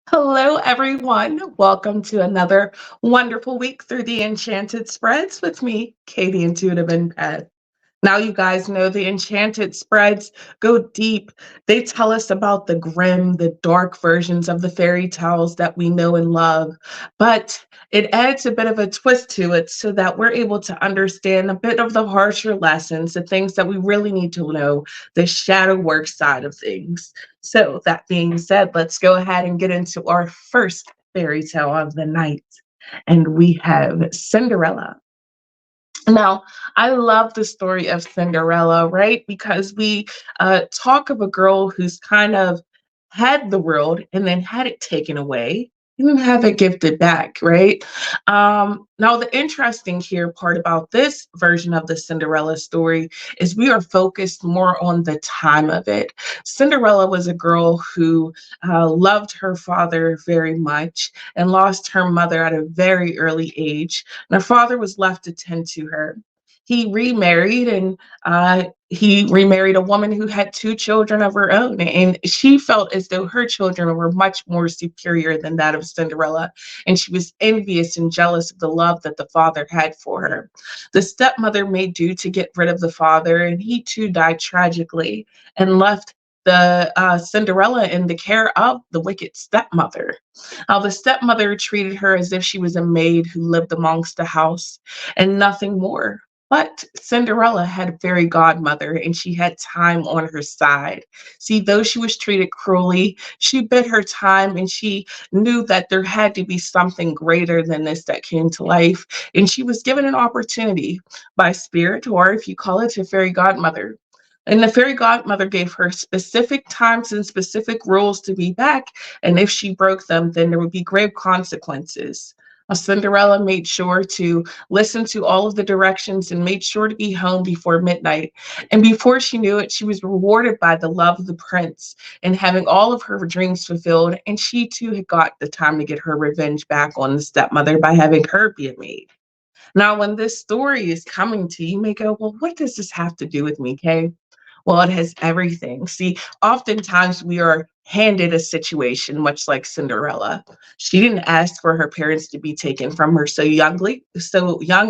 Hello, everyone. Welcome to another wonderful week through the Enchanted Spreads with me, Katie Intuitive and Pet. Now, you guys know the Enchanted Spreads go deep. They tell us about the grim, the dark versions of the fairy tales that we know and love, but it adds a bit of a twist to it so that we're able to understand a bit of the harsher lessons, the things that we really need to know, the shadow work side of things. So, that being said, let's go ahead and get into our first fairy tale of the night. And we have Cinderella. Now, I love the story of Cinderella, right? Because we talk of a girl who's kind of had the world and then had it taken away and then have it gifted back, right? Now, the interesting here part about this version of the Cinderella story is we are focused more on the time of it. Cinderella was a girl who loved her father very much and lost her mother at a very early age, and her father was left to tend to her. He remarried and he remarried a woman who had two children of her own. And she felt as though her children were much more superior than that of Cinderella. And she was envious and jealous of the love that the father had for her. The stepmother made do to get rid of the father, and he too died tragically and left the Cinderella in the care of the wicked stepmother. Now, the stepmother treated her as if she was a maid who lived amongst the house and nothing more. But Cinderella had a fairy godmother and she had time on her side. See, though she was treated cruelly, she bid her time and she knew that there had to be something greater than this that came to life. And she was given an opportunity by spirit, or if you call it a fairy godmother. And the fairy godmother gave her specific times and specific rules to be back. And if she broke them, then there would be grave consequences. Cinderella made sure to listen to all of the directions and made sure to be home before midnight. And before she knew it, she was rewarded by the love of the prince and having all of her dreams fulfilled. And she too had got the time to get her revenge back on the stepmother by having her be a maid. Now, when this story is coming to you, you may go, well, what does this have to do with me, Kay? Well, it has everything. See, oftentimes we are handed a situation much like Cinderella. She didn't ask for her parents to be taken from her so young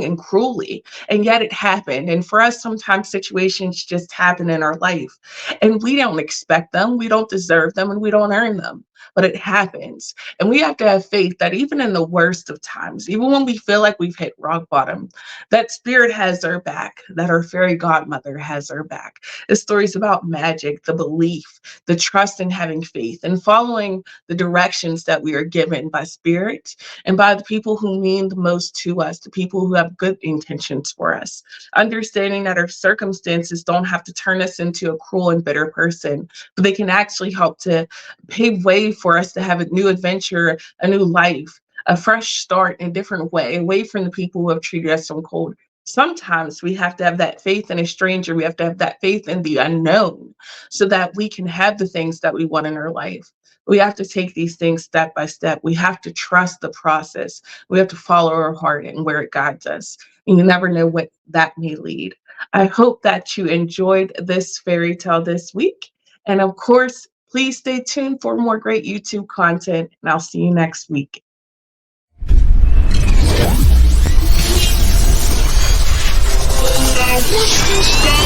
and cruelly, and yet it happened. And for us, sometimes situations just happen in our life, and we don't expect them, we don't deserve them, and we don't earn them. But it happens. And we have to have faith that even in the worst of times, even when we feel like we've hit rock bottom, that spirit has our back, that our fairy godmother has our back. This story is about magic, the belief, the trust in having faith, and following the directions that we are given by spirit and by the people who mean the most to us, the people who have good intentions for us. Understanding that our circumstances don't have to turn us into a cruel and bitter person, but they can actually help to pave way for us to have a new adventure, a new life, a fresh start in a different way, away from the people who have treated us so cold. Sometimes we have to have that faith in a stranger. We have to have that faith in the unknown so that we can have the things that we want in our life. We have to take these things step by step. We have to trust the process. We have to follow our heart and where it guides us. And you never know what that may lead. I hope that you enjoyed this fairy tale this week. And of course, please stay tuned for more great YouTube content, and I'll see you next week. What's this